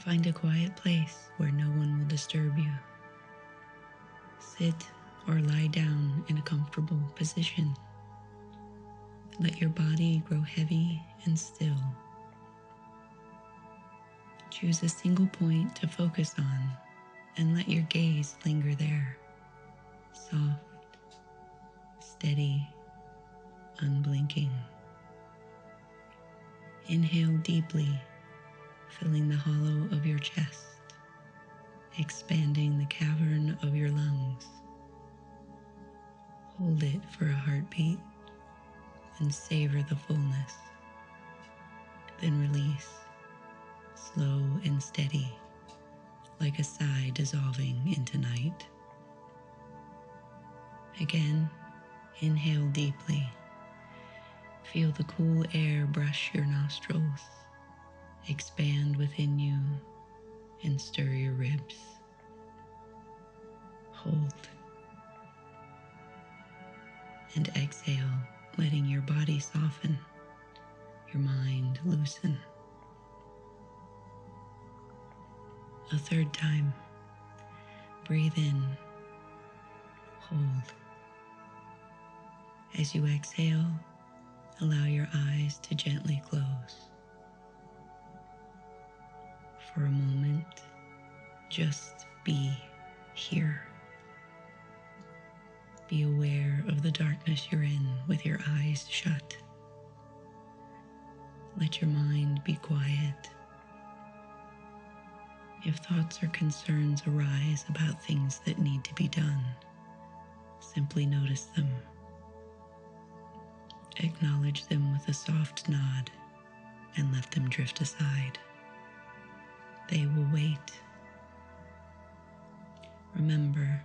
Find a quiet place where no one will disturb you. Sit or lie down in a comfortable position. Let your body grow heavy and still. Choose a single point to focus on and let your gaze linger there. Soft, steady, unblinking. Inhale deeply, filling the hollow of your chest, expanding the cavern of your lungs. Hold it for a heartbeat and savor the fullness. Then release, slow and steady, like a sigh dissolving into night. Again, inhale deeply. Feel the cool air brush your nostrils, expand within you, and stir your ribs. Hold. And exhale, letting your body soften, your mind loosen. A third time. Breathe in. Hold. As you exhale, allow your eyes to gently close. For a moment, just be here. Be aware of the darkness you're in with your eyes shut. Let your mind be quiet. If thoughts or concerns arise about things that need to be done, simply notice them. Acknowledge them with a soft nod and let them drift aside. They will wait. Remember,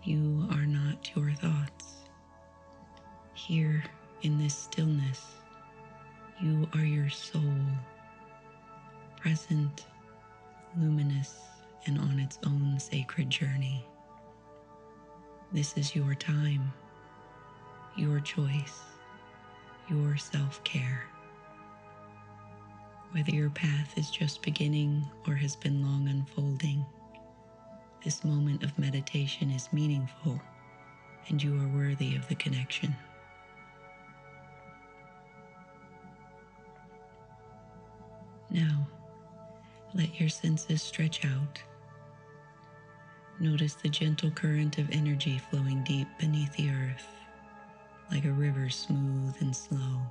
you are not your thoughts. Here in this stillness, you are your soul, present, luminous, and on its own sacred journey. This is your time, your choice, your self-care. Whether your path is just beginning or has been long unfolding, this moment of meditation is meaningful, and you are worthy of the connection. Now, let your senses stretch out. Notice the gentle current of energy flowing deep beneath the earth, like a river smooth and slow.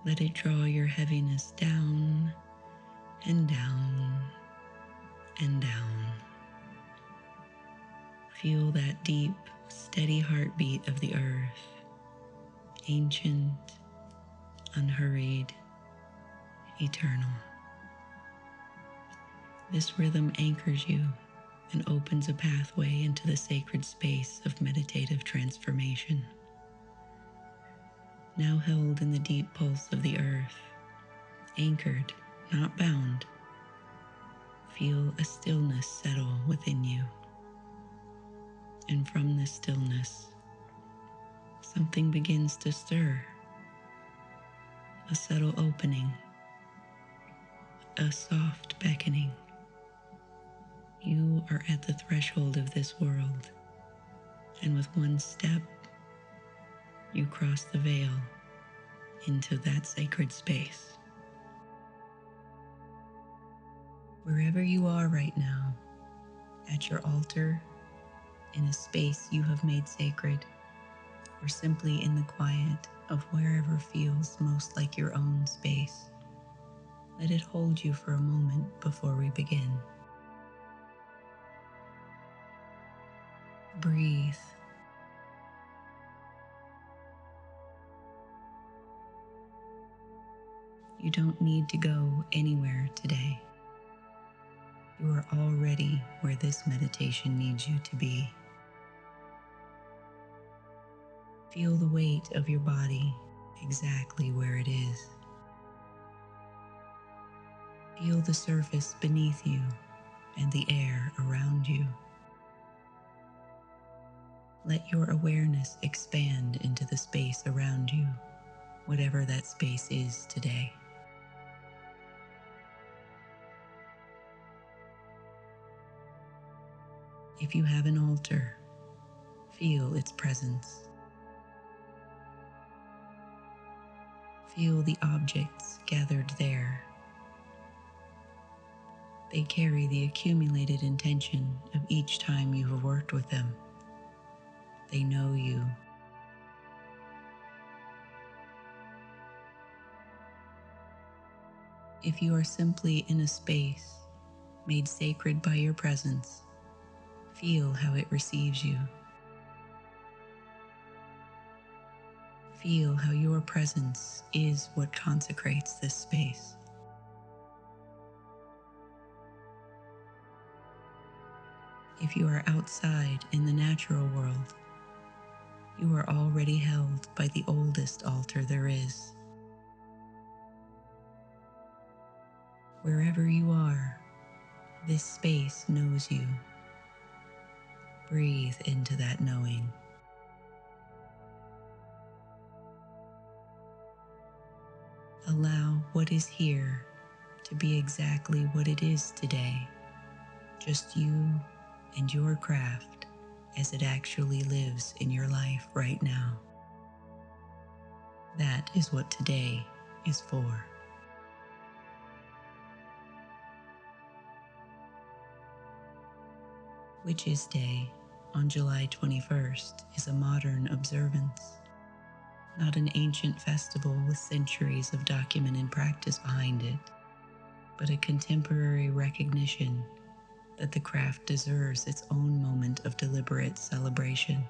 Let it draw your heaviness down and down and down. Feel that deep, steady heartbeat of the earth, ancient, unhurried, eternal. This rhythm anchors you and opens a pathway into the sacred space of meditative transformation. Now held in the deep pulse of the earth, anchored, not bound, feel a stillness settle within you. And from this stillness, something begins to stir. A subtle opening, a soft beckoning. You are at the threshold of this world, and with one step, you cross the veil into that sacred space. Wherever you are right now, at your altar, in a space you have made sacred, or simply in the quiet of wherever feels most like your own space, let it hold you for a moment before we begin. Breathe. You don't need to go anywhere today. You are already where this meditation needs you to be. Feel the weight of your body exactly where it is. Feel the surface beneath you and the air around you. Let your awareness expand into the space around you, whatever that space is today. If you have an altar, feel its presence. Feel the objects gathered there. They carry the accumulated intention of each time you have worked with them. They know you. If you are simply in a space made sacred by your presence, feel how it receives you. Feel how your presence is what consecrates this space. If you are outside in the natural world, you are already held by the oldest altar there is. Wherever you are, this space knows you. Breathe into that knowing. Allow what is here to be exactly what it is today, just you and your craft as it actually lives in your life right now. That is what today is for. Witches' Day on July 21st is a modern observance, not an ancient festival with centuries of documented practice behind it, but a contemporary recognition that the craft deserves its own moment of deliberate celebration.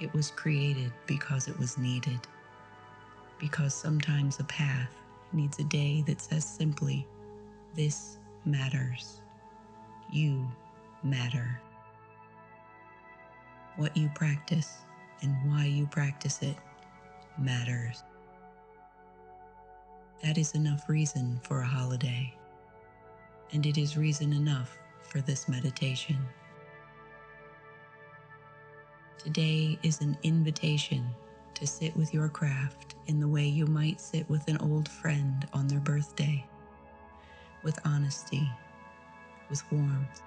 It was created because it was needed, because sometimes a path needs a day that says simply, "This matters. You matter." What you practice and why you practice it matters. That is enough reason for a holiday, and it is reason enough for this meditation. Today is an invitation to sit with your craft in the way you might sit with an old friend on their birthday, with honesty, with warmth,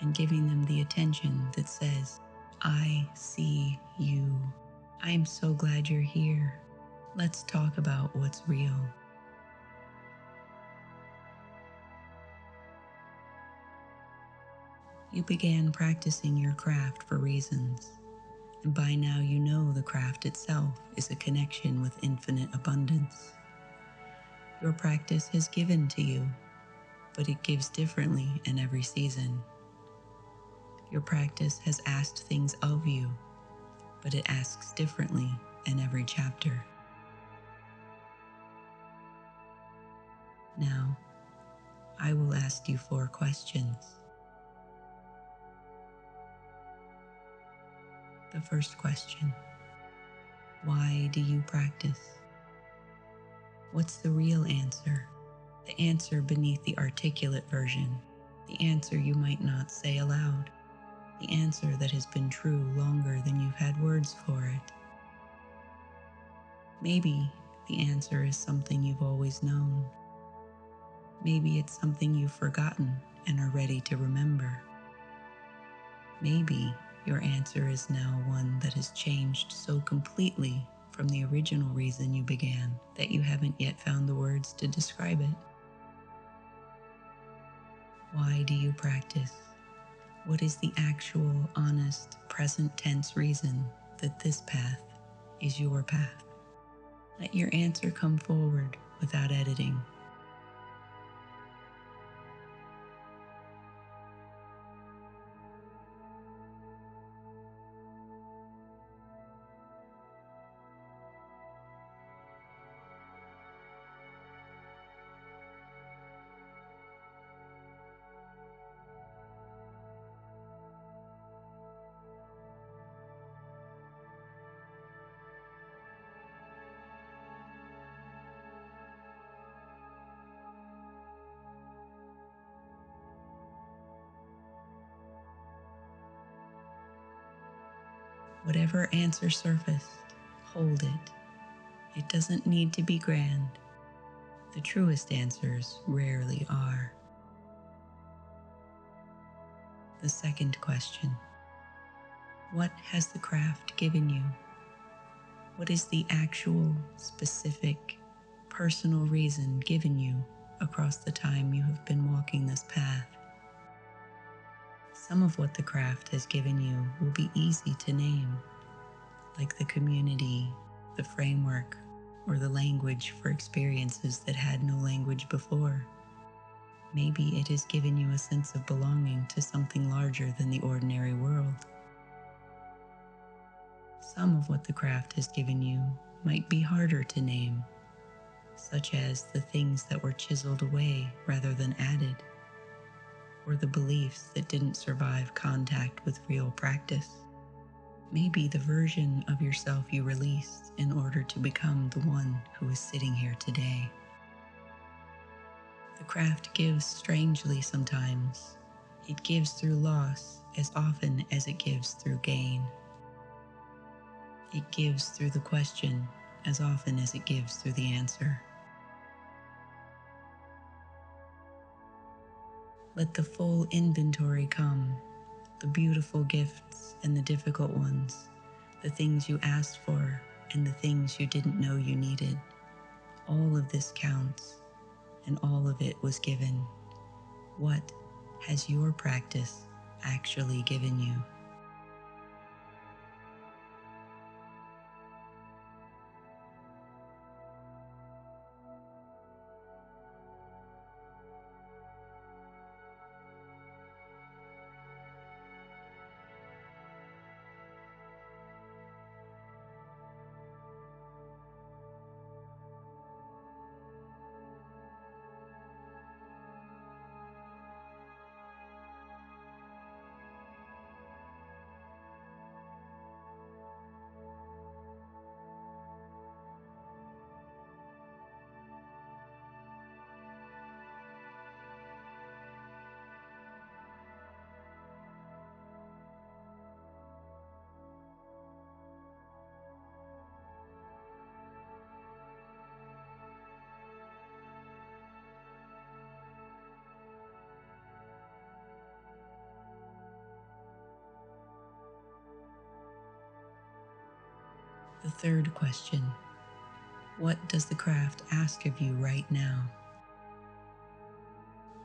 and giving them the attention that says, "I see you. I am so glad you're here. Let's talk about what's real." You began practicing your craft for reasons, and by now you know the craft itself is a connection with infinite abundance. Your practice has given to you, but it gives differently in every season. Your practice has asked things of you, but it asks differently in every chapter. Now, I will ask you 4 questions. The first question: why do you practice? What's the real answer? The answer beneath the articulate version, the answer you might not say aloud, the answer that has been true longer than you've had words for it. Maybe the answer is something you've always known. Maybe it's something you've forgotten and are ready to remember. Maybe your answer is now one that has changed so completely from the original reason you began that you haven't yet found the words to describe it. Why do you practice? What is the actual, honest, present tense reason that this path is your path? Let your answer come forward without editing. Whatever answer surfaced, hold it. It doesn't need to be grand. The truest answers rarely are. The second question: what has the craft given you? What is the actual, specific, personal reason given you across the time you have been walking this path? Some of what the craft has given you will be easy to name, like the community, the framework, or the language for experiences that had no language before. Maybe it has given you a sense of belonging to something larger than the ordinary world. Some of what the craft has given you might be harder to name, such as the things that were chiseled away rather than added, or the beliefs that didn't survive contact with real practice. Maybe the version of yourself you released in order to become the one who is sitting here today. The craft gives strangely sometimes. It gives through loss as often as it gives through gain. It gives through the question as often as it gives through the answer. Let the full inventory come, the beautiful gifts and the difficult ones, the things you asked for and the things you didn't know you needed. All of this counts, and all of it was given. What has your practice actually given you? The third question: what does the craft ask of you right now?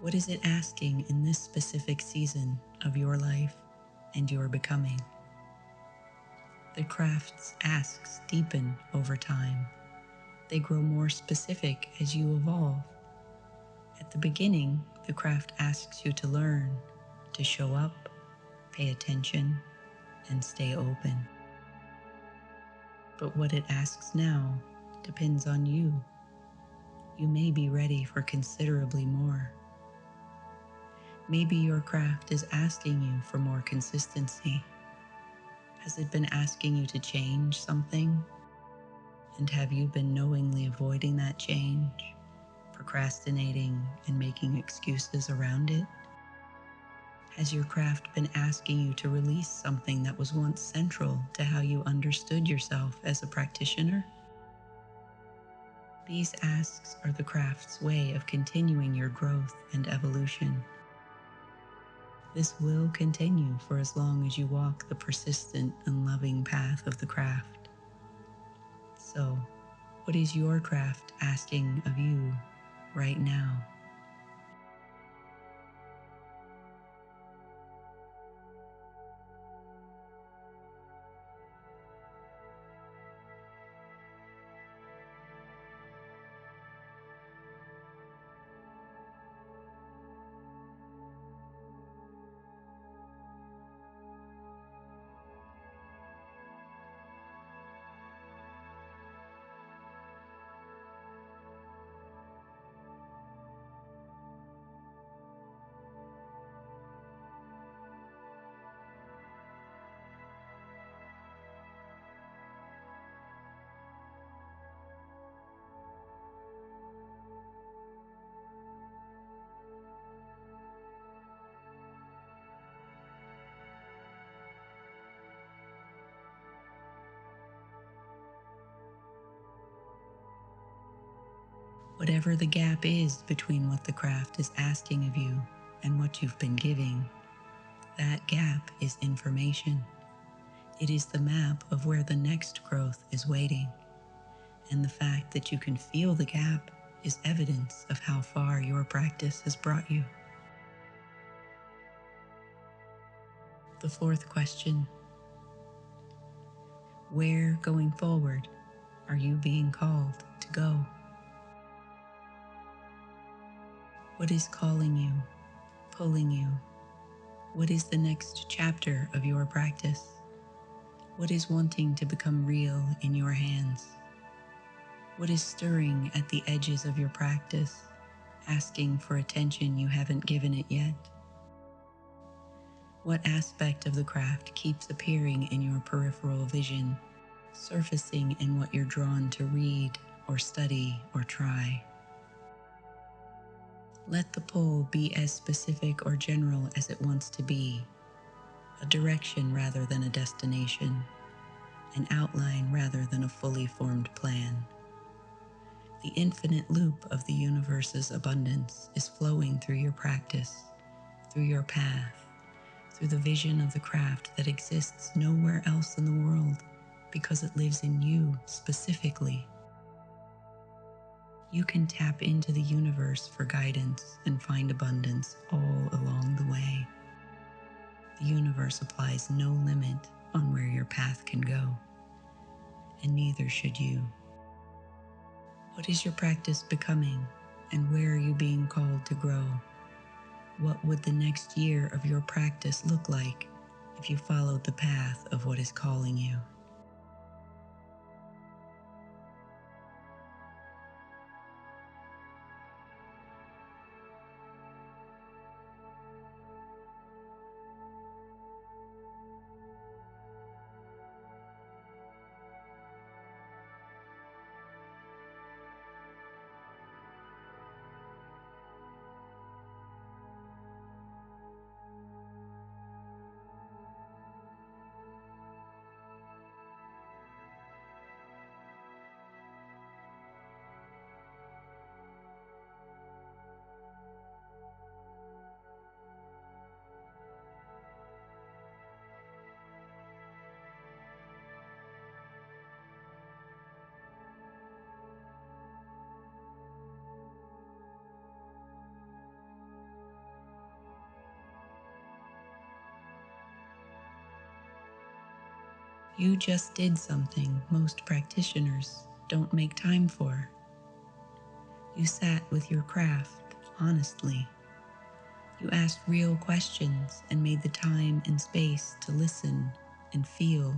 What is it asking in this specific season of your life and your becoming? The craft's asks deepen over time. They grow more specific as you evolve. At the beginning, the craft asks you to learn, to show up, pay attention, and stay open. But what it asks now depends on you. You may be ready for considerably more. Maybe your craft is asking you for more consistency. Has it been asking you to change something? And have you been knowingly avoiding that change, procrastinating and making excuses around it? Has your craft been asking you to release something that was once central to how you understood yourself as a practitioner? These asks are the craft's way of continuing your growth and evolution. This will continue for as long as you walk the persistent and loving path of the craft. So, what is your craft asking of you right now? Whatever the gap is between what the craft is asking of you and what you've been giving, That gap is information. It is the map of where the next growth is waiting. And the fact that you can feel the gap is evidence of how far your practice has brought you. The fourth question: where going forward are you being called to go? What is calling you, pulling you? What is the next chapter of your practice? What is wanting to become real in your hands? What is stirring at the edges of your practice, asking for attention you haven't given it yet? What aspect of the craft keeps appearing in your peripheral vision, surfacing in what you're drawn to read or study or try? Let the pull be as specific or general as it wants to be, a direction rather than a destination, an outline rather than a fully formed plan. The infinite loop of the universe's abundance is flowing through your practice, through your path, through the vision of the craft that exists nowhere else in the world because it lives in you specifically. You can tap into the universe for guidance and find abundance all along the way. The universe applies no limit on where your path can go, and neither should you. What is your practice becoming, and where are you being called to grow? What would the next year of your practice look like if you followed the path of what is calling you? You just did something most practitioners don't make time for. You sat with your craft honestly. You asked real questions and made the time and space to listen and feel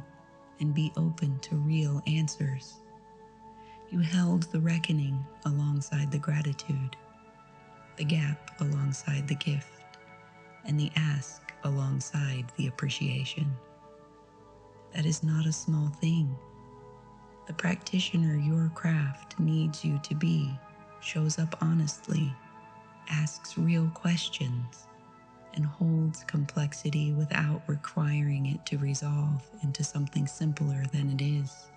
and be open to real answers. You held the reckoning alongside the gratitude, the gap alongside the gift, and the ask alongside the appreciation. That is not a small thing. The practitioner your craft needs you to be shows up honestly, asks real questions, and holds complexity without requiring it to resolve into something simpler than it is.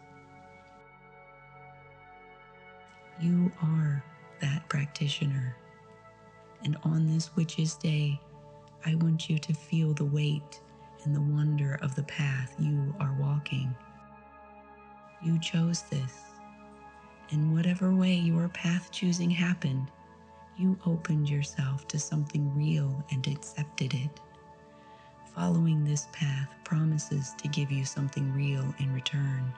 You are that practitioner. And on this Witch's Day, I want you to feel the weight and the wonder of the path you are walking. You chose this. In whatever way your path choosing happened, you opened yourself to something real and accepted it. Following this path promises to give you something real in return.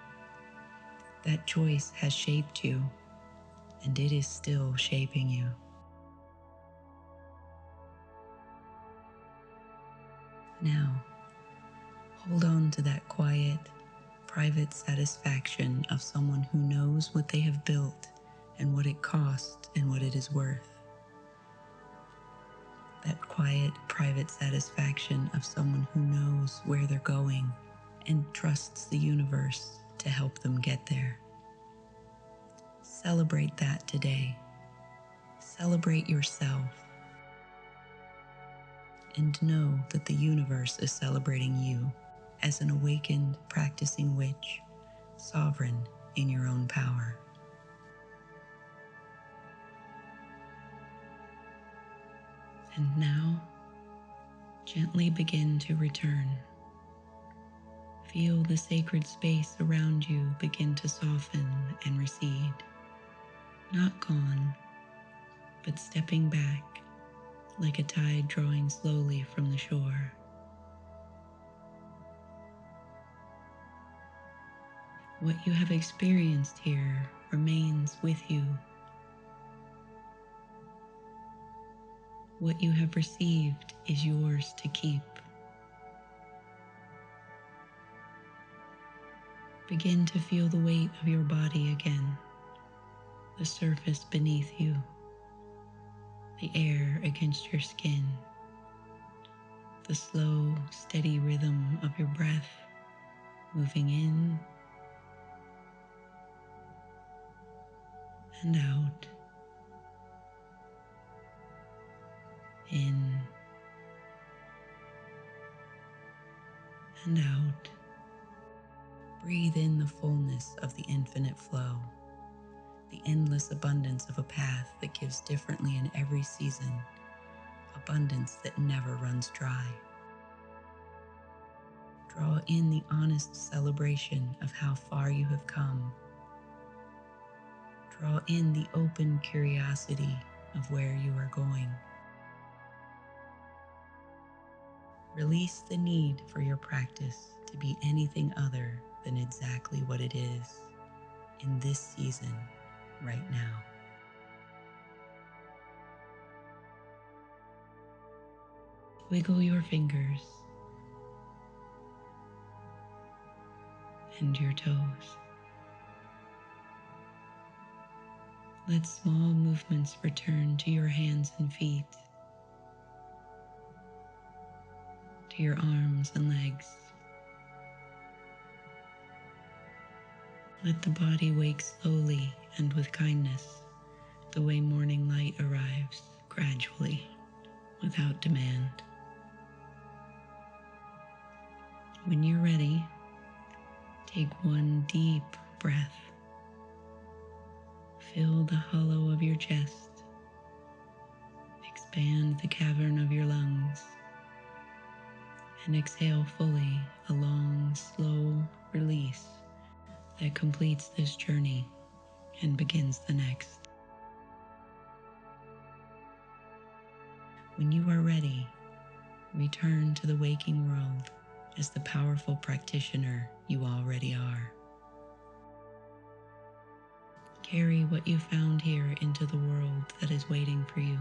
That choice has shaped you, and it is still shaping you. Now, hold on to that quiet, private satisfaction of someone who knows what they have built and what it cost and what it is worth. That quiet, private satisfaction of someone who knows where they're going and trusts the universe to help them get there. Celebrate that today. Celebrate yourself. And know that the universe is celebrating you as an awakened, practicing witch, sovereign in your own power. And now, Gently begin to return. Feel the sacred space around you begin to soften and recede. Not gone, but stepping back like a tide drawing slowly from the shore. What you have experienced here remains with you. What you have received is yours to keep. Begin to feel the weight of your body again, the surface beneath you, the air against your skin, the slow, steady rhythm of your breath moving in and out, in and out. Breathe in the fullness of the infinite flow, the endless abundance of a path that gives differently in every season, abundance that never runs dry. Draw in the honest celebration of how far you have come. Draw in the open curiosity of where you are going. Release the need for your practice to be anything other than exactly what it is in this season right now. Wiggle your fingers and your toes. Let small movements return to your hands and feet, to your arms and legs. Let the body wake slowly and with kindness, the way morning light arrives gradually, without demand. When you're ready, take one deep breath. Fill the hollow of your chest. Expand the cavern of your lungs. And exhale fully, a long, slow release that completes this journey and begins the next. When you are ready, return to the waking world as the powerful practitioner you already are. Carry what you found here into the world that is waiting for you.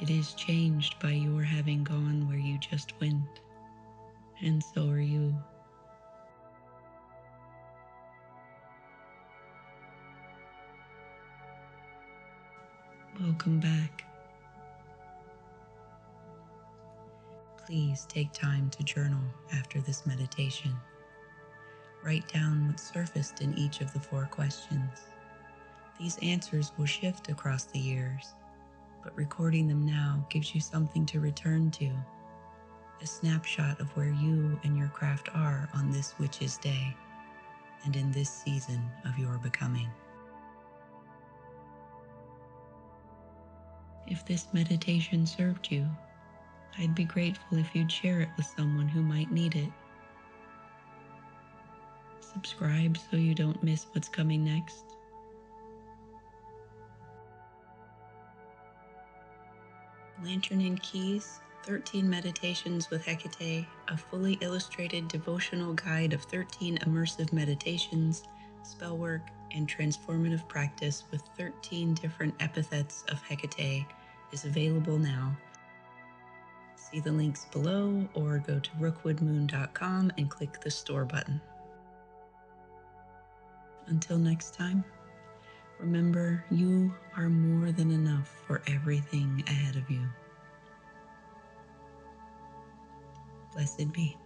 It is changed by your having gone where you just went, and so are you. Welcome back. Please take time to journal after this meditation. Write down what surfaced in each of the 4 questions. These answers will shift across the years, but recording them now gives you something to return to, a snapshot of where you and your craft are on this Witch's Day and in this season of your becoming. If this meditation served you, I'd be grateful if you'd share it with someone who might need it. Subscribe so you don't miss what's coming next. Lantern and Keys, 13 Meditations with Hecate, a fully illustrated devotional guide of 13 immersive meditations, spell work, and transformative practice with 13 different epithets of Hecate is available now. See the links below or go to rookwoodmoon.com and click the store button. Until next time, remember you are more than enough for everything ahead of you. Blessed be.